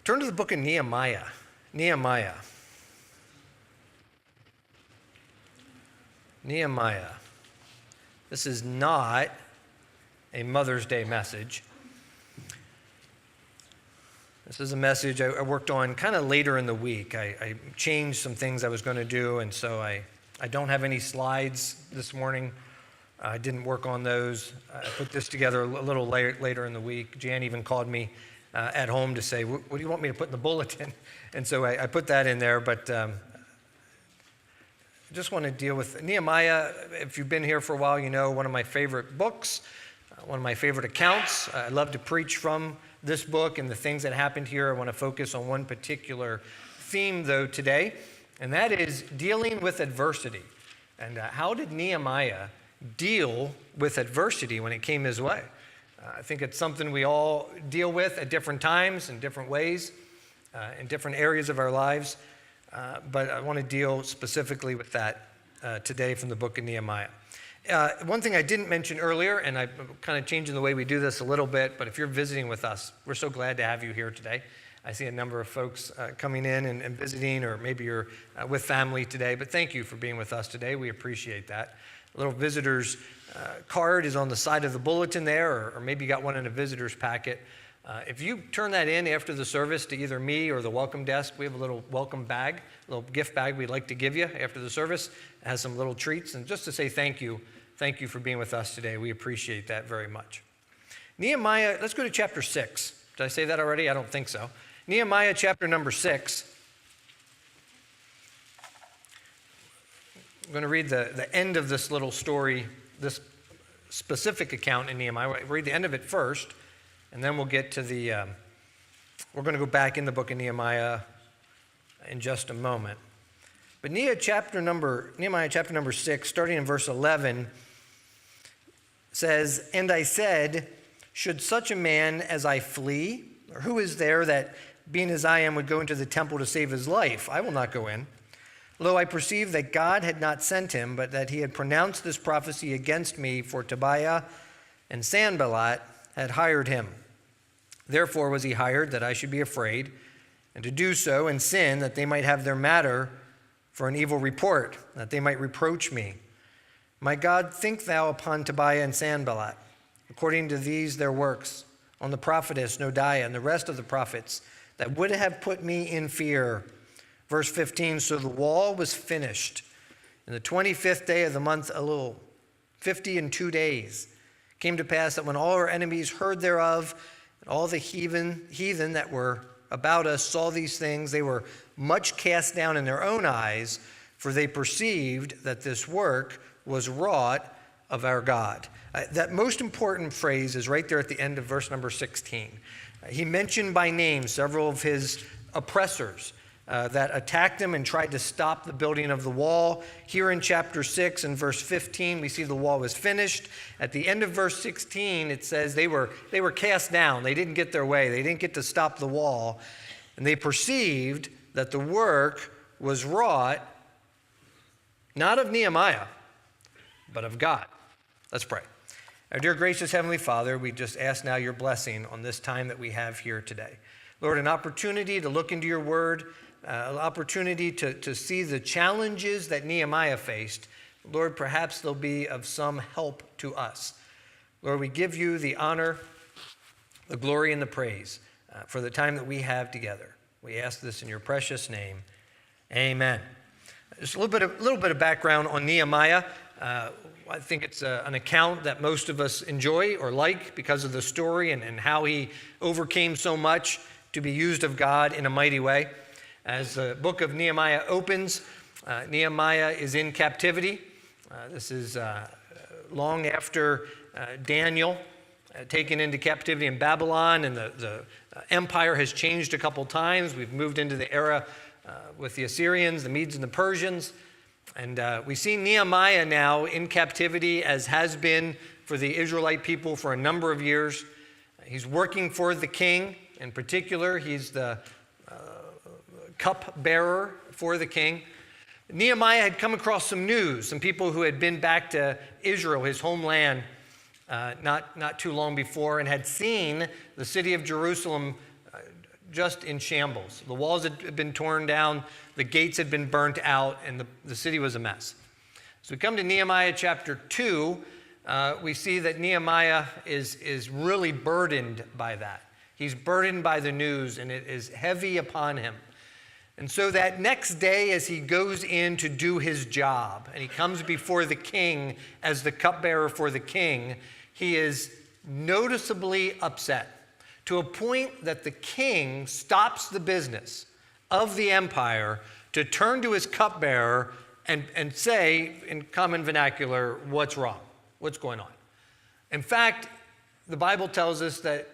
Turn to the book of Nehemiah. Nehemiah. This is not a Mother's Day message. This is a message I worked on kind of later in the week. I changed some things I was going to do, and so I don't have any slides this morning. I didn't work on those. I put this together a little later in the week. Jan even called me at home to say, what do you want me to put in the bulletin? And so I put that in there, but I just want to deal with Nehemiah. If you've been here for a while, you know one of my favorite books, one of my favorite accounts. I love to preach from this book and the things that happened here. I want to focus on one particular theme, though, today, and that is dealing with adversity. And how did Nehemiah deal with adversity when it came his way? I think it's something we all deal with at different times, in different ways, in different areas of our lives. But I want to deal specifically with that today from the book of Nehemiah. One thing I didn't mention earlier, and I'm kind of changing the way we do this a little bit, but if you're visiting with us, we're so glad to have you here today. I see a number of folks coming in and visiting, or maybe you're with family today, but thank you for being with us today. We appreciate that. A little visitor's card is on the side of the bulletin there, or maybe you got one in a visitor's packet. If you turn that in after the service to either me or the welcome desk, we have a little welcome bag, a little gift bag we'd like to give you after the service. It has some little treats, and just to say thank you for being with us today. We appreciate that very much. Nehemiah, let's go to chapter 6. Did I say that already? I don't think so. Nehemiah chapter number 6. I'm going to read the end of this little story, this specific account in Nehemiah. We'll read the end of it first, and then we'll get to we're going to go back in the book of Nehemiah in just a moment. But Nehemiah chapter number 6, starting in verse 11, says, "And I said, should such a man as I flee? Or who is there that, being as I am, would go into the temple to save his life? I will not go in. Lo, I perceived that God had not sent him, but that he had pronounced this prophecy against me, for Tobiah and Sanballat had hired him. Therefore was he hired, that I should be afraid, and to do so and sin, that they might have their matter for an evil report, that they might reproach me. My God, think thou upon Tobiah and Sanballat, according to these their works, on the prophetess Noadiah and the rest of the prophets, that would have put me in fear." Verse 15, "So the wall was finished in the 25th day of the month Elul, 52 days. Came to pass that when all our enemies heard thereof, and all the heathen that were about us saw these things, they were much cast down in their own eyes, for they perceived that this work was wrought of our God." That most important phrase is right there at the end of verse number 16. He mentioned by name several of his oppressors that attacked him and tried to stop the building of the wall. Here in chapter 6 and verse 15, we see the wall was finished. At the end of verse 16, it says they were cast down. They didn't get their way. They didn't get to stop the wall. And they perceived that the work was wrought not of Nehemiah, but of God. Let's pray. Our dear gracious Heavenly Father, we just ask now your blessing on this time that we have here today. Lord, an opportunity to look into your word, an opportunity to see the challenges that Nehemiah faced. Lord, perhaps they'll be of some help to us. Lord, we give you the honor, the glory, and the praise for the time that we have together. We ask this in your precious name. Amen. Just a little bit of background on Nehemiah. I think it's an account that most of us enjoy or like because of the story and how he overcame so much to be used of God in a mighty way. As the book of Nehemiah opens, Nehemiah is in captivity. This is long after Daniel taken into captivity in Babylon, and the empire has changed a couple times. We've moved into the era with the Assyrians, the Medes, and the Persians. And we see Nehemiah now in captivity, as has been for the Israelite people for a number of years. He's working for the king. In particular, he's the cupbearer for the king. Nehemiah had come across some news, some people who had been back to Israel, his homeland, not too long before, and had seen the city of Jerusalem just in shambles. The walls had been torn down, the gates had been burnt out, and the city was a mess. So we come to Nehemiah chapter 2. We see that Nehemiah is really burdened by that. He's burdened by the news, and it is heavy upon him. And so that next day, as he goes in to do his job, and he comes before the king as the cupbearer for the king, he is noticeably upset, to a point that the king stops the business of the empire to turn to his cupbearer and say, in common vernacular, what's wrong? What's going on? In fact, the Bible tells us that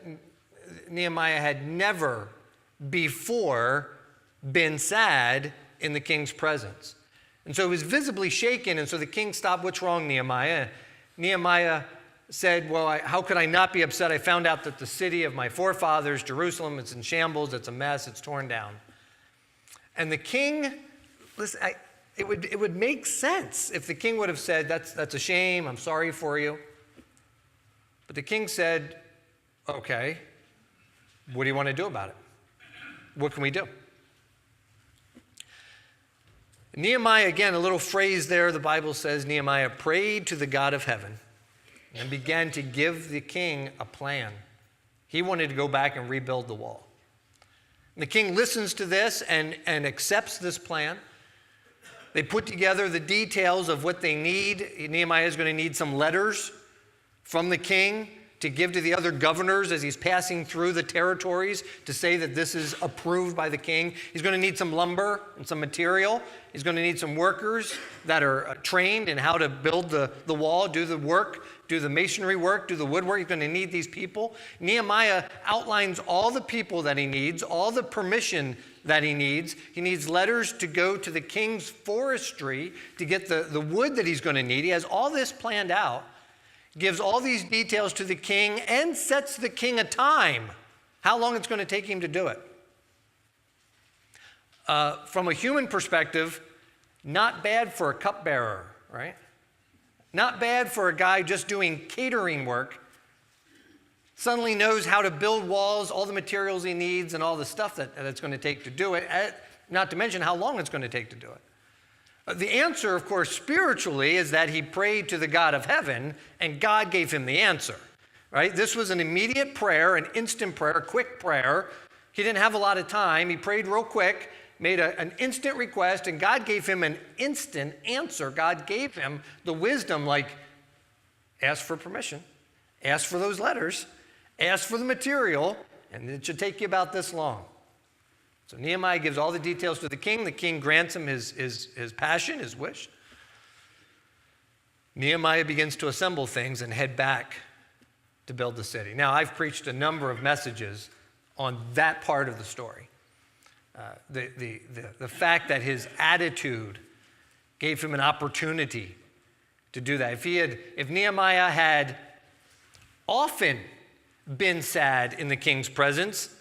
Nehemiah had never before been sad in the king's presence. And so he was visibly shaken, and so the king stopped. What's wrong, Nehemiah? Nehemiah said, well, how could I not be upset? I found out that the city of my forefathers, Jerusalem, it's in shambles, it's a mess, it's torn down. And the king, listen, it would make sense if the king would have said, that's a shame, I'm sorry for you. But the king said, okay, what do you want to do about it? What can we do? Nehemiah, again, a little phrase there, the Bible says, Nehemiah prayed to the God of heaven and began to give the king a plan. He wanted to go back and rebuild the wall. And the king listens to this and accepts this plan. They put together the details of what they need. Nehemiah is going to need some letters from the king to give to the other governors as he's passing through the territories to say that this is approved by the king. He's going to need some lumber and some material. He's going to need some workers that are trained in how to build the wall, do the work, do the masonry work, do the woodwork. He's going to need these people. Nehemiah outlines all the people that he needs, all the permission that he needs. He needs letters to go to the king's forestry to get the wood that he's going to need. He has all this planned out, gives all these details to the king, and sets the king a time, how long it's going to take him to do it. From a human perspective, not bad for a cupbearer, right? Not bad for a guy just doing catering work. Suddenly knows how to build walls, all the materials he needs, and all the stuff that it's going to take to do it, not to mention how long it's going to take to do it. The answer, of course, spiritually is that he prayed to the God of heaven, and God gave him the answer, right? This was an immediate prayer, an instant prayer, a quick prayer. He didn't have a lot of time. He prayed real quick, made an instant request, and God gave him an instant answer. God gave him the wisdom, like, ask for permission, ask for those letters, ask for the material, and it should take you about this long. So Nehemiah gives all the details to the king. The king grants him his passion, his wish. Nehemiah begins to assemble things and head back to build the city. Now, I've preached a number of messages on that part of the story. The fact that his attitude gave him an opportunity to do that. If Nehemiah had often been sad in the king's presence,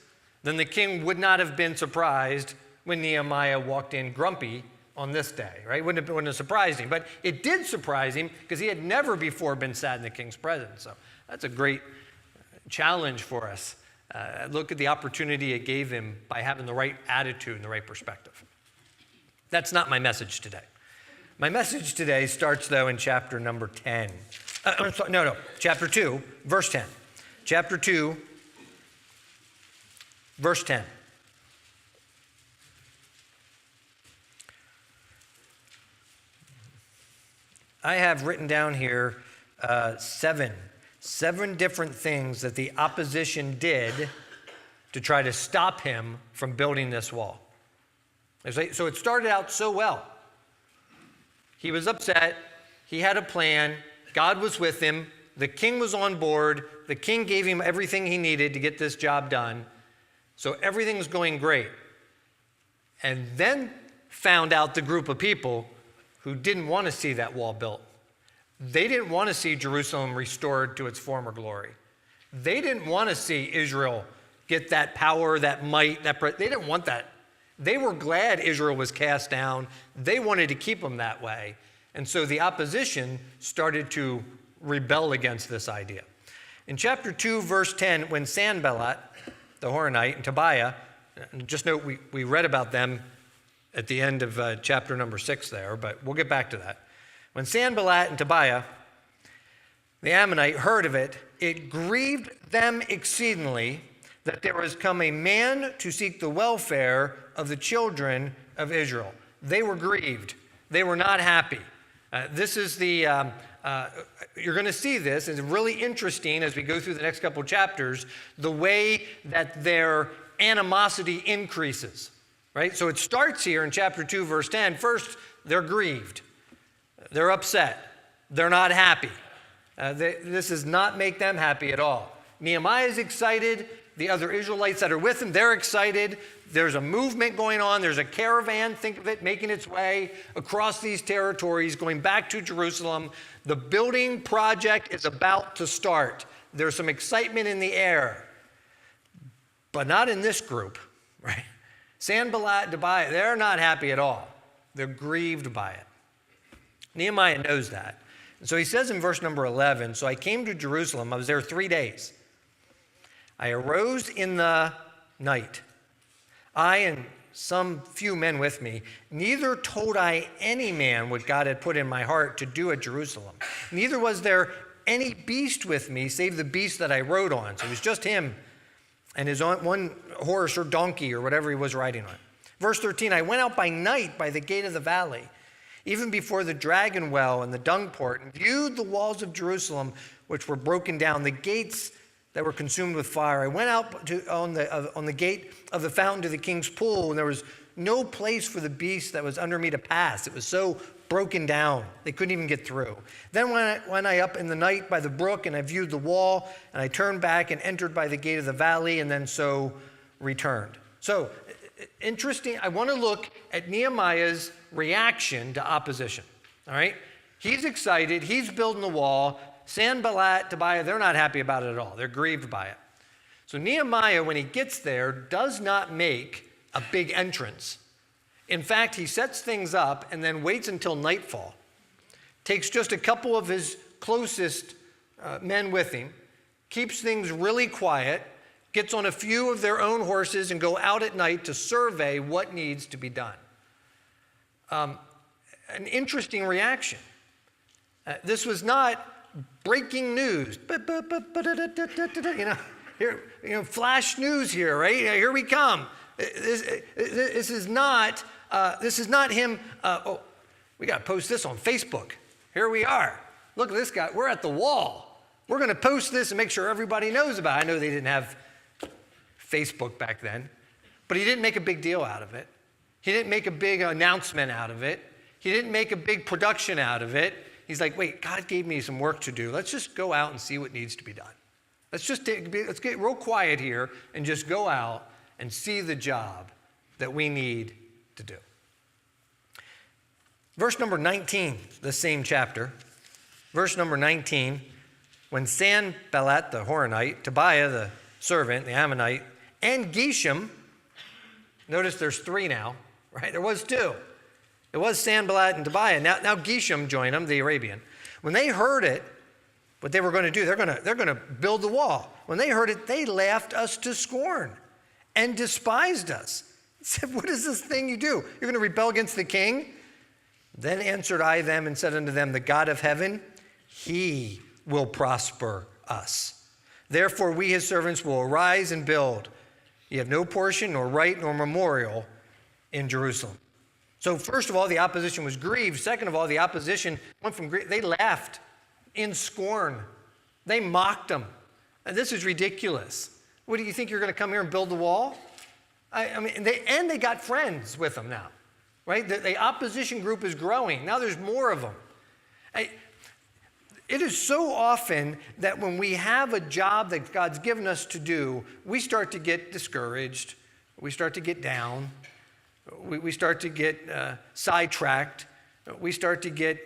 then the king would not have been surprised when Nehemiah walked in grumpy on this day, right? Wouldn't have surprised him. But it did surprise him because he had never before been sad in the king's presence. So that's a great challenge for us. Look at the opportunity it gave him by having the right attitude and the right perspective. That's not my message today. My message today starts, though, in chapter number 10. Chapter 2, verse 10. Chapter 2, verse 10. I have written down here seven different things that the opposition did to try to stop him from building this wall. So it started out so well. He was upset. He had a plan. God was with him. The king was on board. The king gave him everything he needed to get this job done. So everything's going great. And then found out the group of people who didn't want to see that wall built. They didn't want to see Jerusalem restored to its former glory. They didn't want to see Israel get that power, that might, they didn't want that. They were glad Israel was cast down. They wanted to keep them that way. And so the opposition started to rebel against this idea. In chapter 2, verse 10, when Sanballat, the Horonite, and Tobiah Just note, we read about them at the end of chapter number 6 there, but we'll get back to that. When Sanballat and Tobiah, the Ammonite, heard of it, it grieved them exceedingly that there was come a man to seek the welfare of the children of Israel. They were grieved. They were not happy. This is the, you're going to see this. It's really interesting as we go through the next couple of chapters, the way that their animosity increases, right? So it starts here in chapter 2, verse 10. First, they're grieved. They're upset. They're not happy. This does not make them happy at all. Nehemiah is excited. The other Israelites that are with him, they're excited. There's a movement going on. There's a caravan, think of it, making its way across these territories, going back to Jerusalem. The building project is about to start. There's some excitement in the air, but not in this group, right? Sanballat, Tobiah, they're not happy at all. They're grieved by it. Nehemiah knows that. And so he says in verse number 11, so I came to Jerusalem. I was there 3 days. I arose in the night, I and some few men with me. Neither told I any man what God had put in my heart to do at Jerusalem. Neither was there any beast with me, save the beast that I rode on. So it was just him and his one horse or donkey or whatever he was riding on. Verse 13, I went out by night by the gate of the valley, even before the dragon well and the dung port, and viewed the walls of Jerusalem, which were broken down, the gates that were consumed with fire. I went out on the gate of the fountain to the king's pool, and there was no place for the beast that was under me to pass. It was so broken down, they couldn't even get through. Then went I up in the night by the brook, and I viewed the wall, and I turned back and entered by the gate of the valley, and then so returned. So, interesting, I want to look at Nehemiah's reaction to opposition, all right? He's excited, he's building the wall. Sanballat, Tobiah, they're not happy about it at all. They're grieved by it. So Nehemiah, when he gets there, does not make a big entrance. In fact, he sets things up and then waits until nightfall, takes just a couple of his closest men with him, keeps things really quiet, gets on a few of their own horses and go out at night to survey what needs to be done. An interesting reaction. This was not breaking news. Flash news here, right? Here we come. This is not him. We got to post this on Facebook. Here we are. Look at this guy. We're at the wall. We're going to post this and make sure everybody knows about it. I know they didn't have Facebook back then, but he didn't make a big deal out of it. He didn't make a big announcement out of it. He didn't make a big production out of it. He's like, wait, God gave me some work to do. Let's just go out and see what needs to be done. Let's get real quiet here and just go out and see the job that we need to do. Verse number 19, the same chapter. Verse number 19, when Sanballat the Horonite, Tobiah the servant, the Ammonite, and Geshem, notice there's 3 now, right? There was 2. It was Sanballat and Tobiah. Now Geshem joined them, the Arabian. When they heard it, what they were going to do, they're going to build the wall. When they heard it, they laughed us to scorn and despised us. They said, what is this thing you do? You're going to rebel against the king? Then answered I them and said unto them, the God of heaven, he will prosper us. Therefore we his servants will arise and build. You have no portion, nor right, nor memorial in Jerusalem. So first of all, the opposition was grieved. Second of all, the opposition went from grief. They laughed in scorn. They mocked them. This is ridiculous. What do you think, you're going to come here and build the wall? I mean, they got friends with them now, right? The opposition group is growing. Now there's more of them. It is so often that when we have a job that God's given us to do, we start to get discouraged. We start to get down. We start to get sidetracked. We start to get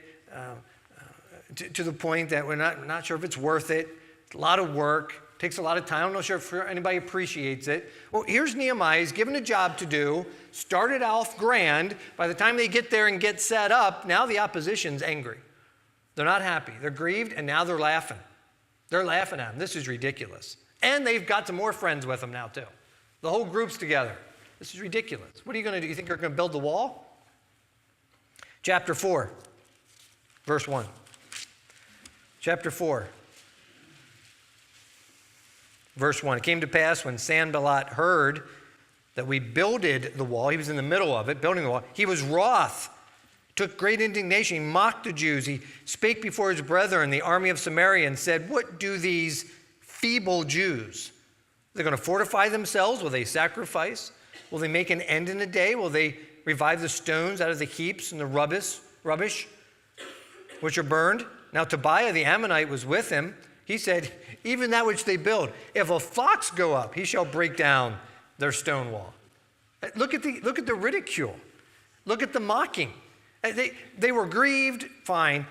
to the point that we're not sure if it's worth it. It's a lot of work. Takes a lot of time. I'm not sure if anybody appreciates it. Well, here's Nehemiah. He's given a job to do. Started off grand. By the time they get there and get set up, now the opposition's angry. They're not happy. They're grieved, and now they're laughing. They're laughing at him. This is ridiculous. And they've got some more friends with them now, too. The whole group's together. This is ridiculous. What are you going to do? You think you're going to build the wall? Chapter 4, verse 1. Chapter 4, verse 1. It came to pass when Sanballat heard that we builded the wall, he was in the middle of it, building the wall, he was wroth, took great indignation, he mocked the Jews, he spake before his brethren, the army of Samaria, and said, what do these feeble Jews? They're going to fortify themselves? Will they sacrifice? Will they make an end in a day? Will they revive the stones out of the heaps and the rubbish which are burned? Now Tobiah the Ammonite was with him. He said, even that which they build, if a fox go up, he shall break down their stone wall. Look at the ridicule. Look at the mocking. They were grieved, fine.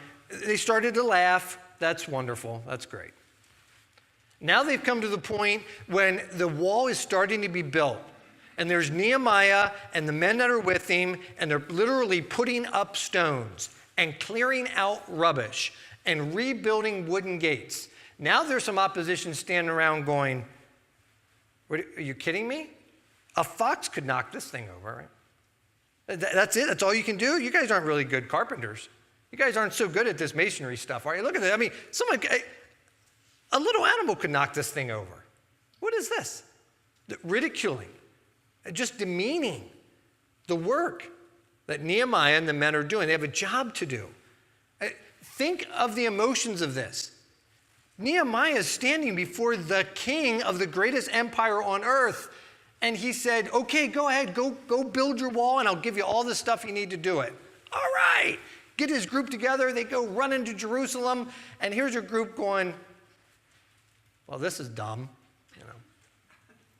They started to laugh. That's wonderful. That's great. Now they've come to the point when the wall is starting to be built. And there's Nehemiah and the men that are with him, and they're literally putting up stones and clearing out rubbish and rebuilding wooden gates. Now there's some opposition standing around going, are you kidding me? A fox could knock this thing over, right? That's it? That's all you can do? You guys aren't really good carpenters. You guys aren't so good at this masonry stuff, are you? Look at that. I mean, a little animal could knock this thing over. What is this? Ridiculing. Just demeaning the work that Nehemiah and the men are doing. They have a job to do. Think of the emotions of this. Nehemiah is standing before the king of the greatest empire on earth, and he said, okay, go ahead, go build your wall, and I'll give you all the stuff you need to do it. All right. Get his group together. They go run into Jerusalem, and here's your group going, well, this is dumb.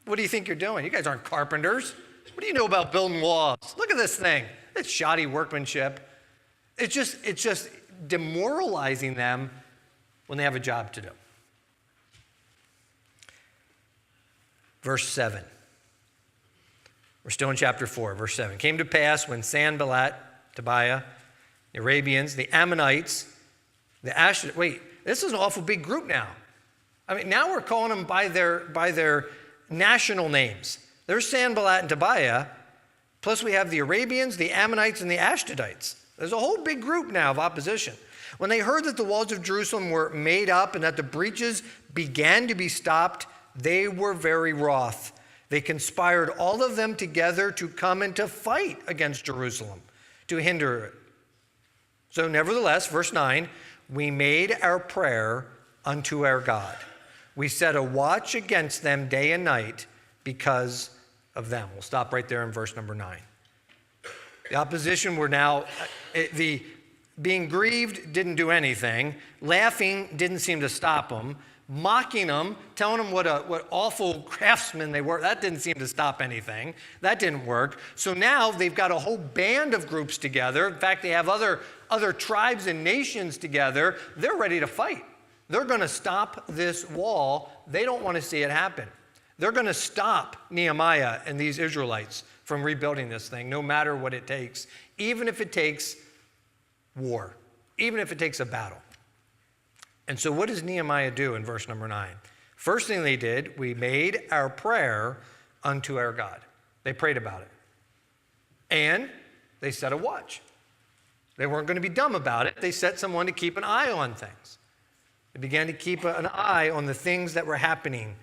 What do you think you're doing? You guys aren't carpenters. What do you know about building walls? Look at this thing. It's shoddy workmanship. It's just demoralizing them when they have a job to do. Verse 7. We're still in chapter 4, verse 7. It came to pass when Sanballat, Tobiah, the Arabians, the Ammonites, the Ashdod. Wait, this is an awful big group now. I mean, now we're calling them by their national names. There's Sanballat and Tobiah, plus we have the Arabians, the Ammonites, and the Ashdodites. There's a whole big group now of opposition. When they heard that the walls of Jerusalem were made up and that the breaches began to be stopped, they were very wroth. They conspired all of them together to come and to fight against Jerusalem, to hinder it. So nevertheless, verse 9, we made our prayer unto our God. We set a watch against them day and night because of them. We'll stop right there in verse number 9. The opposition were now, being grieved didn't do anything. Laughing didn't seem to stop them. Mocking them, telling them what awful craftsmen they were, that didn't seem to stop anything. That didn't work. So now they've got a whole band of groups together. In fact, they have other tribes and nations together. They're ready to fight. They're going to stop this wall. They don't want to see it happen. They're going to stop Nehemiah and these Israelites from rebuilding this thing, no matter what it takes, even if it takes war, even if it takes a battle. And so what does Nehemiah do in verse number 9? First thing they did, we made our prayer unto our God. They prayed about it. And they set a watch. They weren't going to be dumb about it. They set someone to keep an eye on things. They began to keep an eye on the things that were happening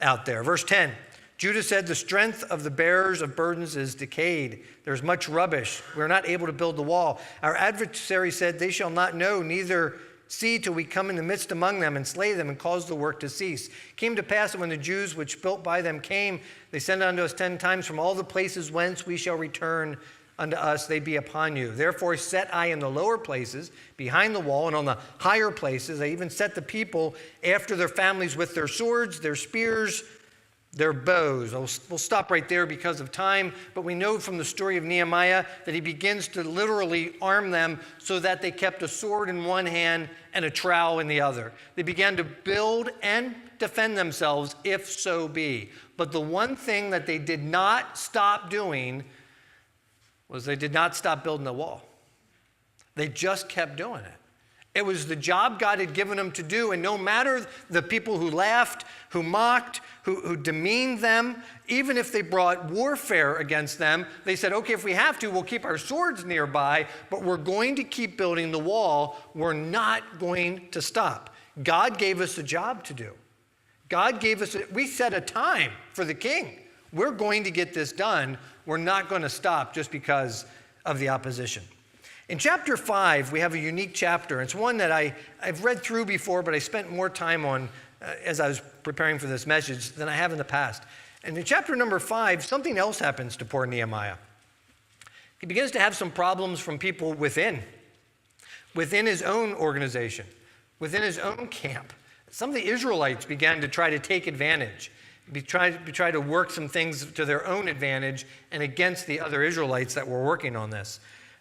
out there. Verse 10, Judah said, the strength of the bearers of burdens is decayed. There's much rubbish. We're not able to build the wall. Our adversary said, they shall not know, neither see till we come in the midst among them and slay them and cause the work to cease. It came to pass that when the Jews which built by them came, they sent unto us 10 times from all the places whence we shall return unto us, they be upon you. Therefore set I in the lower places behind the wall, and on the higher places I even set the people after their families with their swords, their spears, their bows. We'll stop right there because of time, but we know from the story of Nehemiah that he begins to literally arm them so that they kept a sword in one hand and a trowel in the other. They began to build and defend themselves if so be. But the one thing that they did not stop doing was they did not stop building the wall. They just kept doing it. It was the job God had given them to do, and no matter the people who laughed, who mocked, who demeaned them, even if they brought warfare against them, they said, okay, if we have to, we'll keep our swords nearby, but we're going to keep building the wall. We're not going to stop. God gave us a job to do. God gave us, we set a time for the king. We're going to get this done. We're not going to stop just because of the opposition. In chapter 5, we have a unique chapter. It's one that I've read through before, but I spent more time on as I was preparing for this message than I have in the past. And in chapter number 5, something else happens to poor Nehemiah. He begins to have some problems from people within his own organization, within his own camp. Some of the Israelites began to try to take advantage, try to work some things to their own advantage and against the other Israelites that were working on this.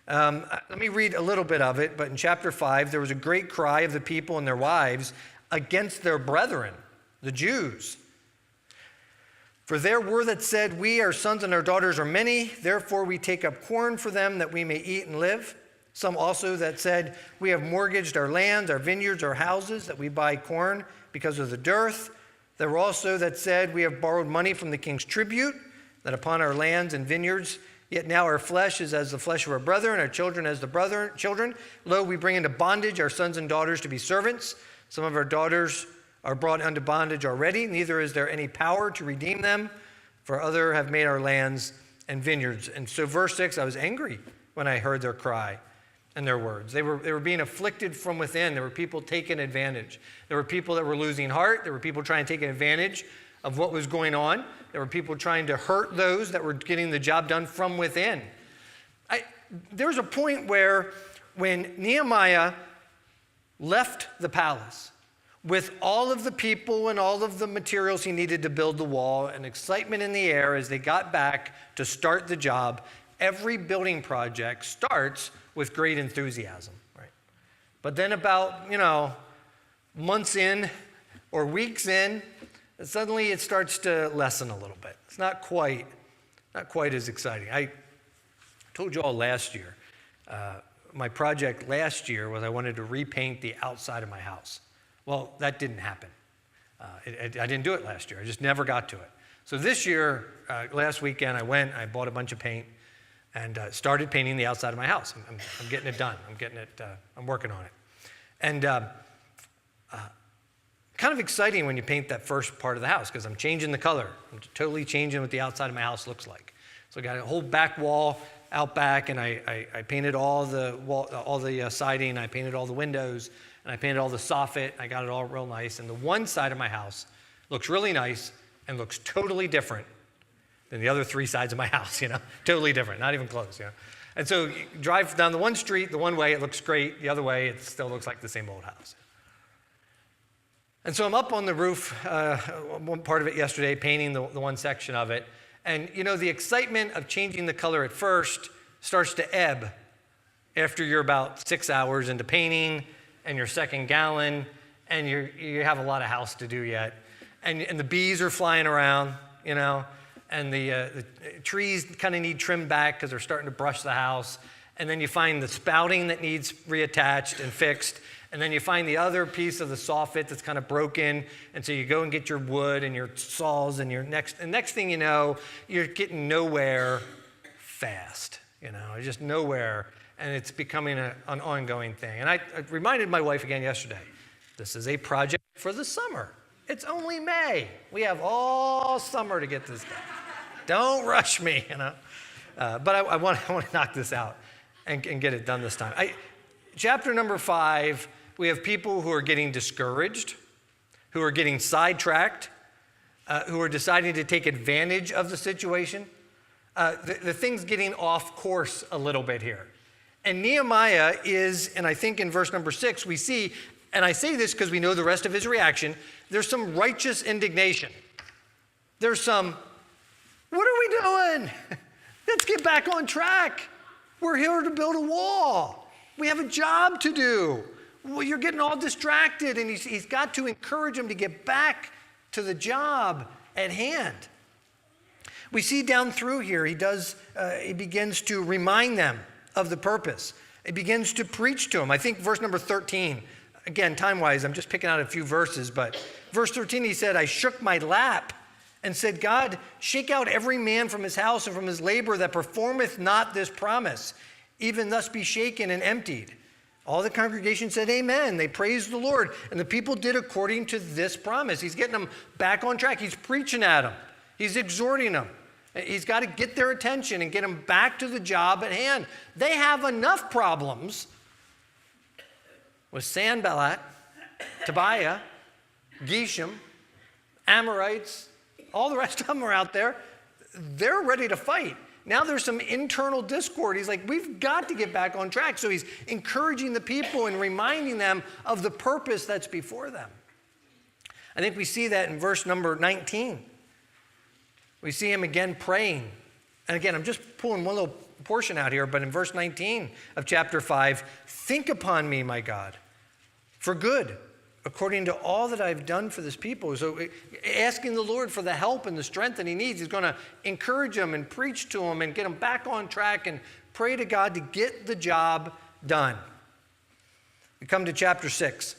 Let me read a little bit of it, but in chapter 5, there was a great cry of the people and their wives against their brethren, the Jews. For there were that said, we, our sons and our daughters are many, therefore we take up corn for them that we may eat and live. Some also that said, we have mortgaged our lands, our vineyards, our houses, that we buy corn because of the dearth. There were also that said, we have borrowed money from the king's tribute, that upon our lands and vineyards, yet now our flesh is as the flesh of our brethren, our children as the children. Lo, we bring into bondage our sons and daughters to be servants. Some of our daughters are brought unto bondage already, neither is there any power to redeem them, for other have made our lands and vineyards. And so verse 6, I was angry when I heard their cry and their words. They were being afflicted from within. There were people taking advantage. There were people that were losing heart. There were people trying to take advantage of what was going on. There were people trying to hurt those that were getting the job done from within. There was a point where when Nehemiah left the palace with all of the people and all of the materials he needed to build the wall and excitement in the air as they got back to start the job, every building project starts with great enthusiasm, right? But then about, months in or weeks in, suddenly it starts to lessen a little bit. It's not quite as exciting. I told you all last year, my project last year was I wanted to repaint the outside of my house. Well, that didn't happen. I didn't do it last year. I just never got to it. So this year, last weekend, I bought a bunch of paint and started painting the outside of my house. I'm getting it done. I'm working on it. And kind of exciting when you paint that first part of the house because I'm changing the color. I'm totally changing what the outside of my house looks like. So I got a whole back wall out back, and I painted all the siding. I painted all the windows, and I painted all the soffit. I got it all real nice. And the one side of my house looks really nice and looks totally different than the other three sides of my house. Totally different, not even close. And so you drive down the one street, the one way it looks great. The other way it still looks like the same old house. And so I'm up on the roof, one part of it yesterday, painting the one section of it. And, the excitement of changing the color at first starts to ebb after you're about 6 hours into painting and your second gallon, and you have a lot of house to do yet. And the bees are flying around, and the trees kind of need trimmed back because they're starting to brush the house. And then you find the spouting that needs reattached and fixed. And then you find the other piece of the soffit that's kind of broken. And so you go and get your wood and your saws and next thing you know, you're getting nowhere fast. Just nowhere. And it's becoming an ongoing thing. And I reminded my wife again yesterday, this is a project for the summer. It's only May. We have all summer to get this done. Don't rush me, But I want to knock this out and get it done this time. Chapter number 5, we have people who are getting discouraged, who are getting sidetracked, who are deciding to take advantage of the situation. The thing's getting off course a little bit here. And Nehemiah is, and I think in verse number 6, we see, and I say this because we know the rest of his reaction, there's some righteous indignation. There's some, what are we doing? Let's get back on track. We're here to build a wall. We have a job to do. Well, you're getting all distracted, and he's got to encourage them to get back to the job at hand. We see down through here, he begins to remind them of the purpose. He begins to preach to him. I think verse number 13, again, time-wise, I'm just picking out a few verses, but verse 13, he said, I shook my lap and said, God, shake out every man from his house and from his labor that performeth not this promise, even thus be shaken and emptied. All the congregation said, amen. They praised the Lord, and the people did according to this promise. He's getting them back on track. He's preaching at them. He's exhorting them. He's got to get their attention and get them back to the job at hand. They have enough problems with Sanballat, Tobiah, Geshem, Amorites, all the rest of them are out there. They're ready to fight. Now there's some internal discord. He's like, we've got to get back on track. So he's encouraging the people and reminding them of the purpose that's before them. I think we see that in verse number 19. We see him again praying. And again, I'm just pulling one little portion out here, but in verse 19 of chapter 5, think upon me, my God, for good, according to all that I've done for this people. So asking the Lord for the help and the strength that he needs. He's going to encourage them and preach to them and get them back on track and pray to God to get the job done. We come to chapter 6,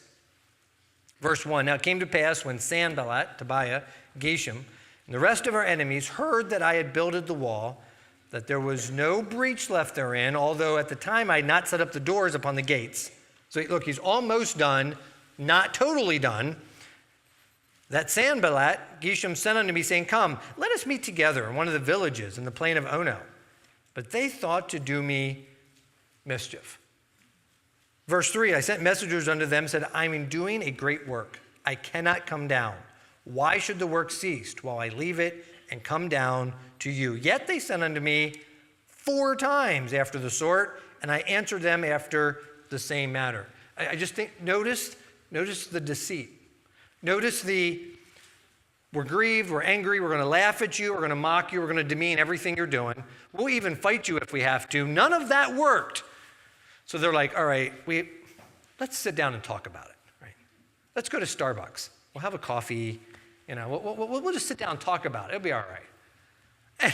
verse 1. Now it came to pass when Sanballat, Tobiah, Geshem, and the rest of our enemies heard that I had builded the wall, that there was no breach left therein, although at the time I had not set up the doors upon the gates. So look, he's almost done, not totally done. That Sanballat, Geshem, sent unto me, saying, come, let us meet together in one of the villages in the plain of Ono. But they thought to do me mischief. Verse 3, I sent messengers unto them, said, I am doing a great work. I cannot come down. Why should the work cease while I leave it and come down to you? Yet they sent unto me 4 times after the sort, and I answered them after the same matter. I just think, notice the deceit. Notice we're grieved, we're angry, we're going to laugh at you, we're going to mock you, we're going to demean everything you're doing. We'll even fight you if we have to. None of that worked. So they're like, all right, let's sit down and talk about it. Right? Let's go to Starbucks. We'll have a coffee. You know, we'll just sit down and talk about it. It'll be all right. And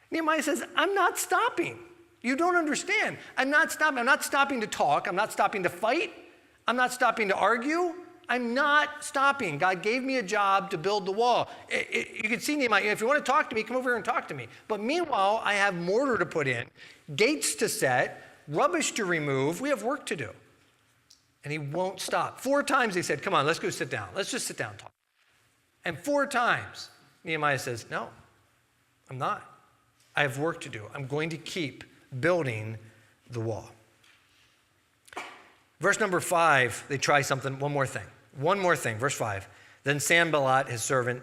Nehemiah says, I'm not stopping. You don't understand. I'm not stopping. I'm not stopping to talk. I'm not stopping to fight. I'm not stopping to argue. I'm not stopping. God gave me a job to build the wall. You can see Nehemiah, if you want to talk to me, come over here and talk to me. But meanwhile, I have mortar to put in, gates to set, rubbish to remove. We have work to do. And he won't stop. 4 times he said, come on, let's go sit down. Let's just sit down and talk. And 4 times Nehemiah says, no, I'm not. I have work to do. I'm going to keep building the wall. Verse number 5, they try something, one more thing. Verse 5. Then Sanballat, his servant,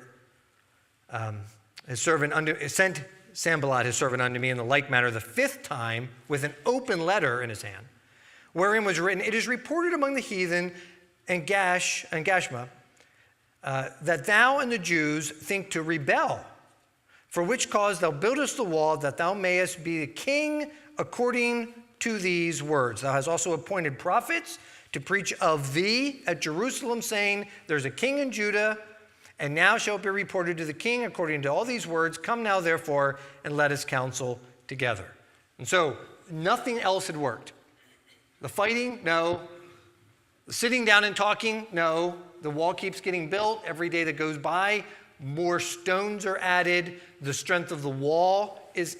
sent Sanballat, his servant, unto me in the like manner the 5th time with an open letter in his hand, wherein was written, it is reported among the heathen and Gashma that thou and the Jews think to rebel, for which cause thou buildest the wall, that thou mayest be the king according to these words. Thou hast also appointed prophets to preach of thee at Jerusalem, saying, there's a king in Judah, and now shall it be reported to the king according to all these words. Come now, therefore, and let us counsel together. And so nothing else had worked. The fighting, no. The sitting down and talking, no. The wall keeps getting built. Every day that goes by, more stones are added. The strength of the wall is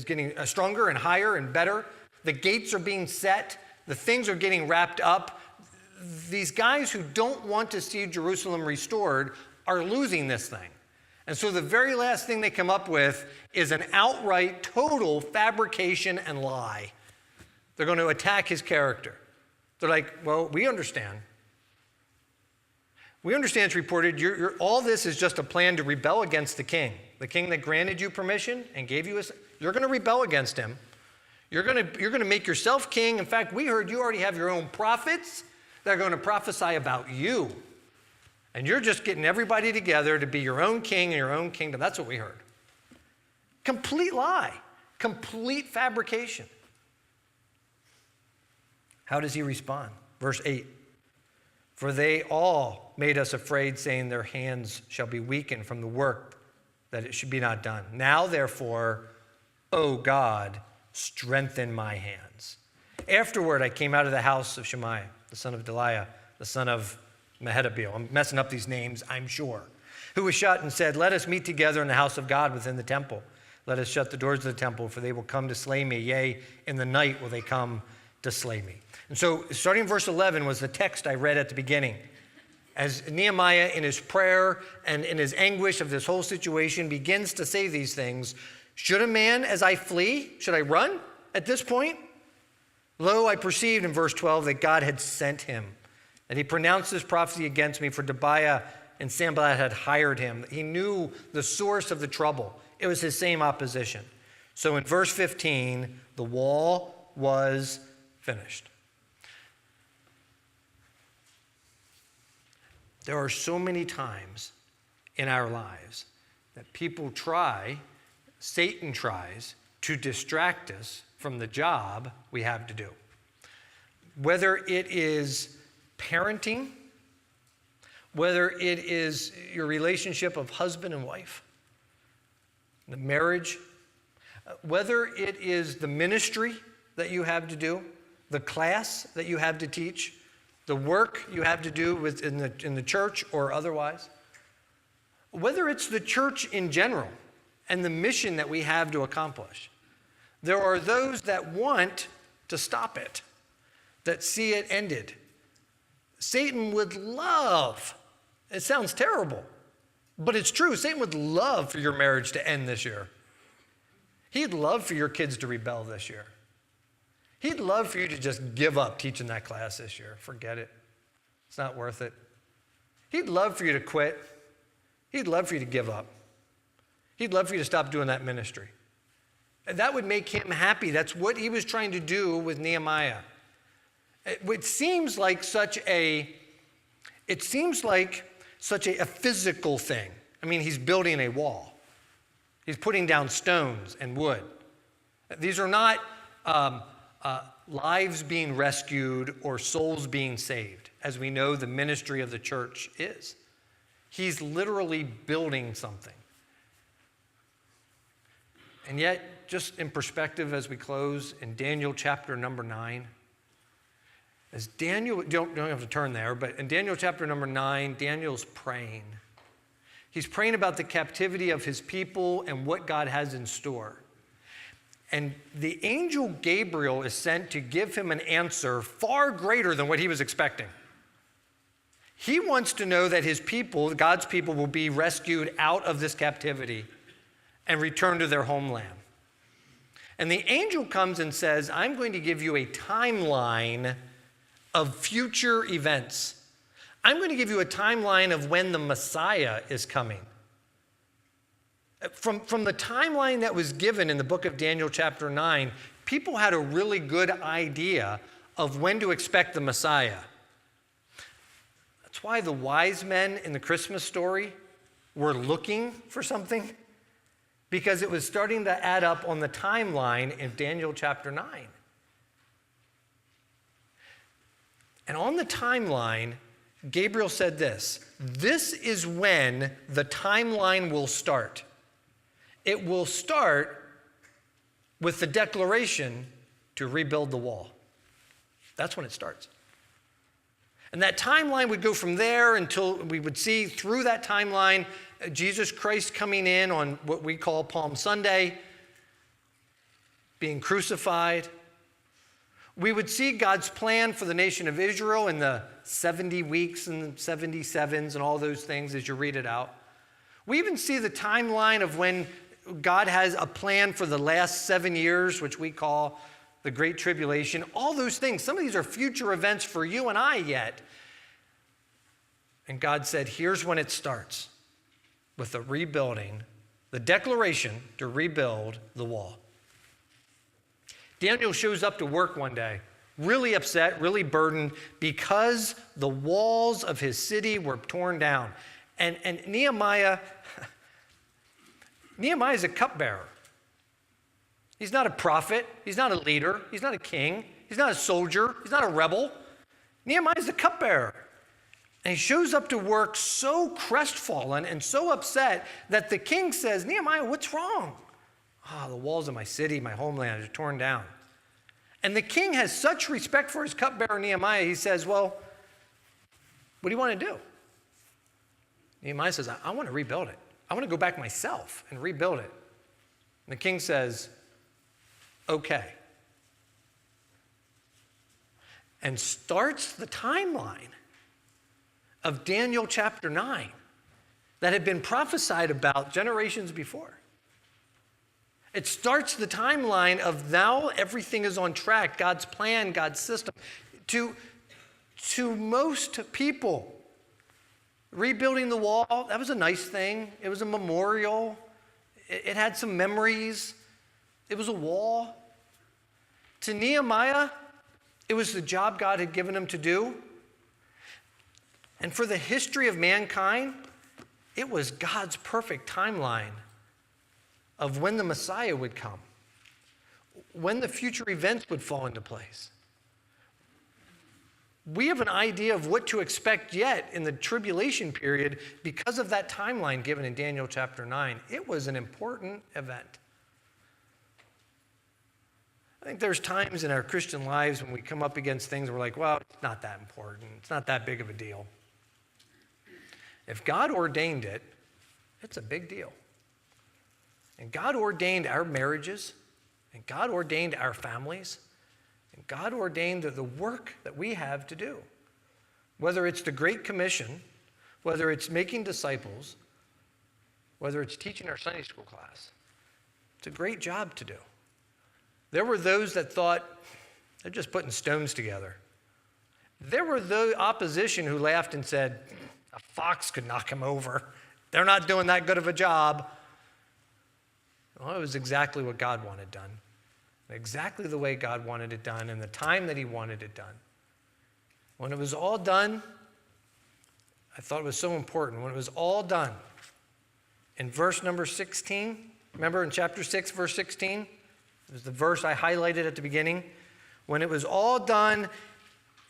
getting stronger and higher and better. The gates are being set. The things are getting wrapped up. These guys who don't want to see Jerusalem restored are losing this thing. And so the very last thing they come up with is an outright, total fabrication and lie. They're going to attack his character. They're like, well, we understand. We understand it's reported. All this is just a plan to rebel against the king that granted you permission and gave you you're going to rebel against him. You're going to make yourself king. In fact, we heard you already have your own prophets that are going to prophesy about you. And you're just getting everybody together to be your own king and your own kingdom. That's what we heard. Complete lie. Complete fabrication. How does he respond? Verse 8. For they all made us afraid, saying their hands shall be weakened from the work that it should be not done. Now, therefore, O God, strengthen my hands. Afterward, I came out of the house of Shemaiah, the son of Deliah, the son of Mehetabeel. I'm messing up these names, I'm sure. Who was shut and said, let us meet together in the house of God within the temple. Let us shut the doors of the temple, for they will come to slay me. Yea, in the night will they come to slay me. And so starting in verse 11 was the text I read at the beginning. As Nehemiah, in his prayer and in his anguish of this whole situation, begins to say these things, should a man, as I flee, should I run at this point? Lo, I perceived in verse 12 that God had sent him, that he pronounced this prophecy against me, for Tobiah and Sanballat had hired him. He knew the source of the trouble. It was his same opposition. So in verse 15, the wall was finished. There are so many times in our lives that people Satan tries to distract us from the job we have to do. Whether it is parenting, whether it is your relationship of husband and wife, the marriage, whether it is the ministry that you have to do, the class that you have to teach, the work you have to do in the church or otherwise, whether it's the church in general and the mission that we have to accomplish, there are those that want to stop it, that see it ended. Satan would love, it sounds terrible, but it's true. Satan would love for your marriage to end this year. He'd love for your kids to rebel this year. He'd love for you to just give up teaching that class this year. Forget it. It's not worth it. He'd love for you to quit. He'd love for you to give up. He'd love for you to stop doing that ministry. And that would make him happy. That's what he was trying to do with Nehemiah. It seems like such a physical thing. I mean, he's building a wall. He's putting down stones and wood. These are not lives being rescued or souls being saved, as we know the ministry of the church is. He's literally building something. And yet, just in perspective as we close, in Daniel chapter number 9, as Daniel, don't have to turn there, but in Daniel chapter number 9, Daniel's praying. He's praying about the captivity of his people and what God has in store. And the angel Gabriel is sent to give him an answer far greater than what he was expecting. He wants to know that his people, God's people, will be rescued out of this captivity and returned to their homeland. And the angel comes and says, I'm going to give you a timeline of future events. I'm going to give you a timeline of when the Messiah is coming. From the timeline that was given in the book of Daniel chapter 9, people had a really good idea of when to expect the Messiah. That's why the wise men in the Christmas story were looking for something, because it was starting to add up on the timeline in Daniel chapter 9. And on the timeline, Gabriel said this is when the timeline will start. It will start with the declaration to rebuild the wall. That's when it starts. And that timeline would go from there until we would see through that timeline Jesus Christ coming in on what we call Palm Sunday, being crucified. We would see God's plan for the nation of Israel in the 70 weeks and 77s and all those things as you read it out. We even see the timeline of when God has a plan for the last 7 years, which we call the Great Tribulation. All those things, some of these are future events for you and I yet. And God said, here's when it starts, with the rebuilding, the declaration to rebuild the wall. Daniel shows up to work one day, really upset, really burdened, because the walls of his city were torn down. And Nehemiah is a cupbearer. He's not a prophet. He's not a leader. He's not a king. He's not a soldier. He's not a rebel. Nehemiah is a cupbearer. And he shows up to work so crestfallen and so upset that the king says, Nehemiah, what's wrong? The walls of my city, my homeland are torn down. And the king has such respect for his cupbearer Nehemiah, he says, well, what do you want to do? Nehemiah says, I want to rebuild it. I want to go back myself and rebuild it. And the king says, okay. And starts the timeline of Daniel chapter 9 that had been prophesied about generations before. It starts the timeline of now everything is on track, God's plan, God's system. To most people, rebuilding the wall, that was a nice thing. It was a memorial. It had some memories. It was a wall. To Nehemiah, it was the job God had given him to do. And for the history of mankind, it was God's perfect timeline of when the Messiah would come, when the future events would fall into place. We have an idea of what to expect yet in the tribulation period because of that timeline given in Daniel chapter 9. It was an important event. I think there's times in our Christian lives when we come up against things and we're like, well, it's not that important. It's not that big of a deal. If God ordained it, it's a big deal. And God ordained our marriages, and God ordained our families, and God ordained the work that we have to do. Whether it's the Great Commission, whether it's making disciples, whether it's teaching our Sunday school class, it's a great job to do. There were those that thought they're just putting stones together. There were the opposition who laughed and said, a fox could knock him over. They're not doing that good of a job. Well, it was exactly what God wanted done. Exactly the way God wanted it done and the time that he wanted it done. When it was all done, I thought it was so important. When it was all done, in verse number 16, remember in chapter 6, verse 16? It was the verse I highlighted at the beginning. When it was all done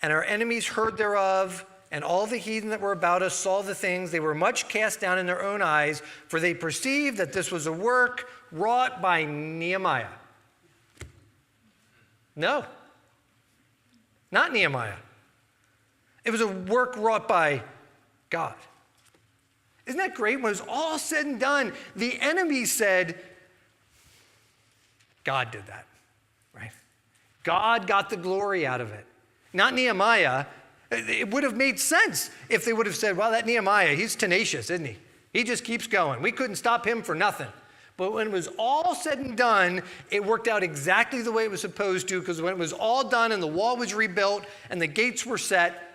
and our enemies heard thereof, and all the heathen that were about us saw the things, they were much cast down in their own eyes, for they perceived that this was a work wrought by Nehemiah. No, not Nehemiah. It was a work wrought by God. Isn't that great? When it was all said and done, the enemy said, God did that, right? God got the glory out of it. Not Nehemiah. It would have made sense if they would have said, well, that Nehemiah, he's tenacious, isn't he? He just keeps going. We couldn't stop him for nothing. But when it was all said and done, it worked out exactly the way it was supposed to, because when it was all done and the wall was rebuilt and the gates were set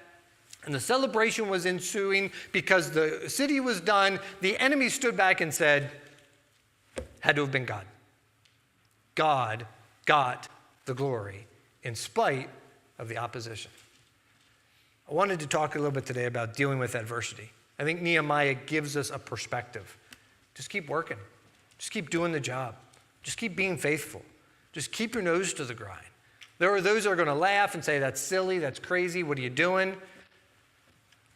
and the celebration was ensuing because the city was done, the enemy stood back and said, had to have been God. God got the glory in spite of the opposition. I wanted to talk a little bit today about dealing with adversity. I think Nehemiah gives us a perspective. Just keep working. Just keep doing the job. Just keep being faithful. Just keep your nose to the grind. There are those that are going to laugh and say, that's silly, that's crazy, what are you doing?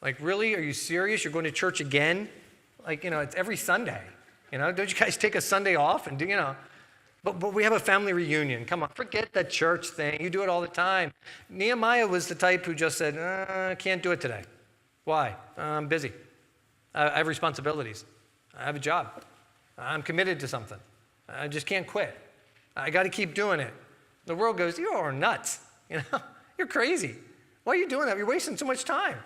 Like, really? Are you serious? You're going to church again? Like, it's every Sunday. Don't you guys take a Sunday off and do, But we have a family reunion. Come on, forget that church thing. You do it all the time. Nehemiah was the type who just said, I can't do it today. Why? I'm busy. I have responsibilities. I have a job. I'm committed to something. I just can't quit. I got to keep doing it. The world goes, you are nuts. You're crazy. Why are you doing that? You're wasting so much time.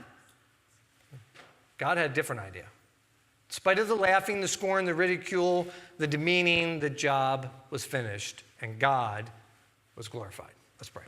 God had a different idea. In spite of the laughing, the scorn, the ridicule, the demeaning, the job was finished, and God was glorified. Let's pray.